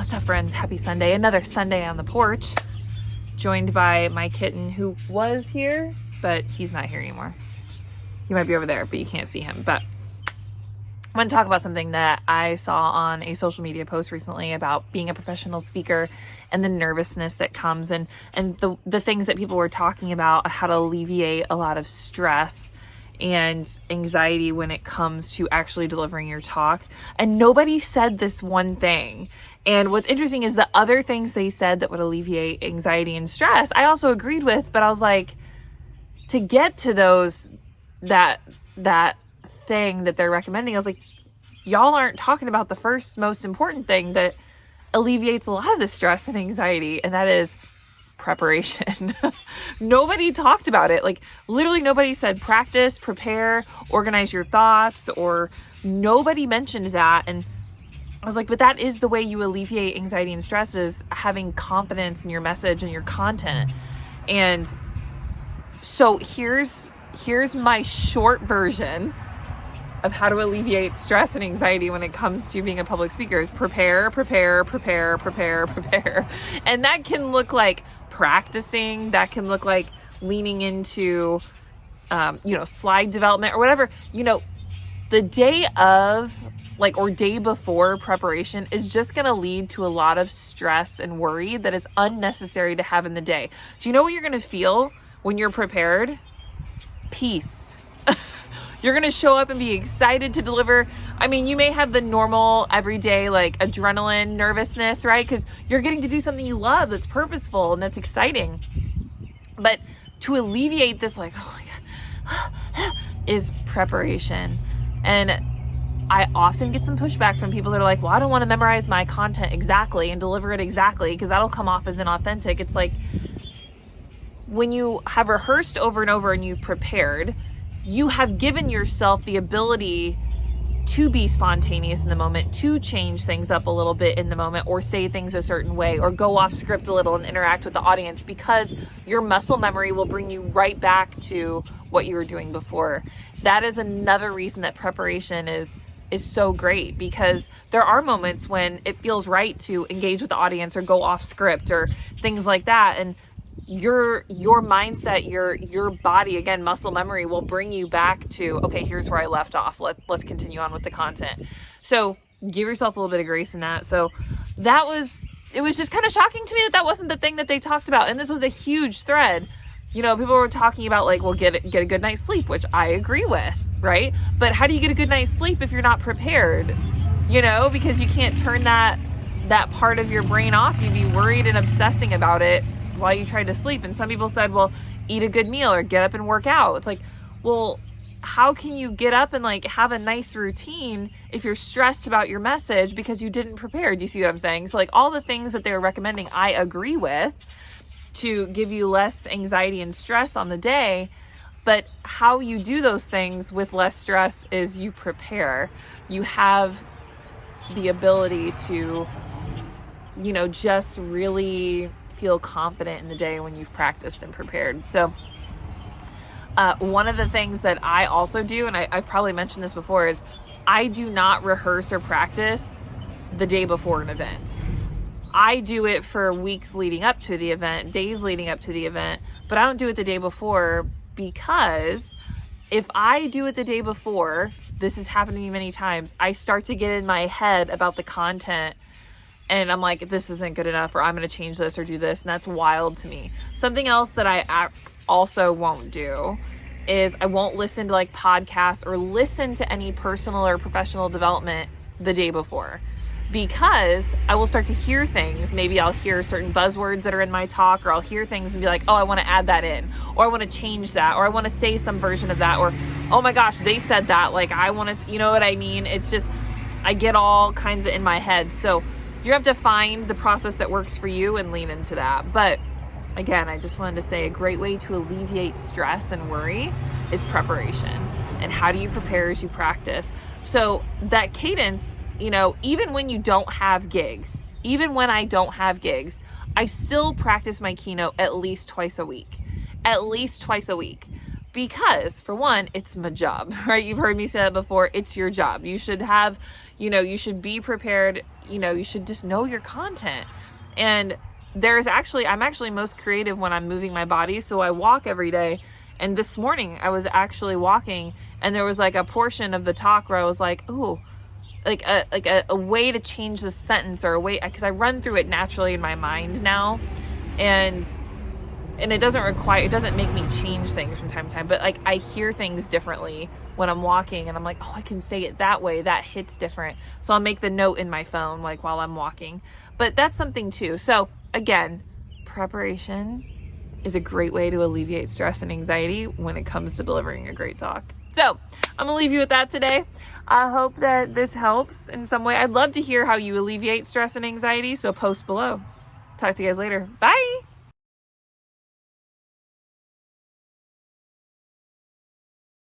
What's up, friends? Happy Sunday. Another Sunday on the porch. Joined by my kitten who was here, but he's not here anymore. He might be over there, but you can't see him. But I want to talk about something that I saw on a social media post recently about being a professional speaker and the nervousness that comes and the things that people were talking about, how to alleviate a lot of stress and anxiety when it comes to actually delivering your talk. And nobody said this one thing. And what's interesting is the other things they said that would alleviate anxiety and stress, I also agreed with, but I was like, to get to those, that thing that they're recommending, I was like, y'all aren't talking about the first most important thing that alleviates a lot of the stress and anxiety, and that is preparation. Nobody talked about it. Like, literally nobody said practice, prepare, organize your thoughts, or nobody mentioned that. And I was like, but that is the way you alleviate anxiety and stress, is having confidence in your message and your content. And so here's my short version of how to alleviate stress and anxiety when it comes to being a public speaker is prepare. And that can look like practicing. That can look like leaning into, slide development or whatever. The day of, or day before preparation is just going to lead to a lot of stress and worry that is unnecessary to have in the day. So you know what you're going to feel when you're prepared? Peace. You're going to show up and be excited to deliver. I mean, you may have the normal everyday, adrenaline, nervousness, right? Because you're getting to do something you love that's purposeful and that's exciting. But to alleviate this, oh my God, is preparation. And I often get some pushback from people that are like, well, I don't want to memorize my content exactly and deliver it exactly because that'll come off as inauthentic. It's like, when you have rehearsed over and over and you've prepared, you have given yourself the ability to be spontaneous in the moment, to change things up a little bit in the moment, or say things a certain way, or go off script a little and interact with the audience, because your muscle memory will bring you right back to what you were doing before. That is another reason that preparation is so great, because there are moments when it feels right to engage with the audience or go off script or things like that. And your mindset, your body, again, muscle memory will bring you back to, okay, here's where I left off. Let's continue on with the content. So give yourself a little bit of grace in that. So it was just kind of shocking to me that wasn't the thing that they talked about. And this was a huge thread. People were talking about get a good night's sleep, which I agree with, right? But how do you get a good night's sleep if you're not prepared? Because you can't turn that part of your brain off. You'd be worried and obsessing about it while you try to sleep. And some people said, well, eat a good meal or get up and work out. It's like, well, how can you get up and have a nice routine if you're stressed about your message because you didn't prepare? Do you see what I'm saying? So all the things that they're recommending, I agree with, to give you less anxiety and stress on the day. But how you do those things with less stress is you prepare. You have the ability to, just really feel confident in the day when you've practiced and prepared. So one of the things that I also do, and I've probably mentioned this before, is I do not rehearse or practice the day before an event. I do it for weeks leading up to the event, days leading up to the event, but I don't do it the day before, because if I do it the day before, this has happened to me many times, I start to get in my head about the content and I'm like, this isn't good enough, or I'm going to change this or do this. And that's wild to me. Something else that I also won't do is I won't listen to podcasts or listen to any personal or professional development the day before, because I will start to hear things. Maybe I'll hear certain buzzwords that are in my talk, or I'll hear things and be like, oh, I want to add that in, or I want to change that, or I want to say some version of that, or, oh my gosh, they said that. I want to, you know what I mean? It's just, I get all kinds of in my head. So you have to find the process that works for you and lean into that. But again, I just wanted to say a great way to alleviate stress and worry is preparation. And how do you prepare as you practice? So that cadence, even when you don't have gigs, even when I don't have gigs, I still practice my keynote at least twice a week. Because for one, it's my job, right? You've heard me say that before. It's your job. You should have, you should be prepared. You should just know your content. And I'm actually most creative when I'm moving my body. So I walk every day. And this morning I was actually walking, and there was like a portion of the talk where I was like, ooh, like a way to change the sentence, or a way, because I run through it naturally in my mind now. And it doesn't make me change things from time to time, but like I hear things differently when I'm walking, and I'm like, oh, I can say it that way. That hits different. So I'll make the note in my phone, like while I'm walking. But that's something too. So again, preparation is a great way to alleviate stress and anxiety when it comes to delivering a great talk. So I'm gonna leave you with that today. I hope that this helps in some way. I'd love to hear how you alleviate stress and anxiety. So post below. Talk to you guys later. Bye.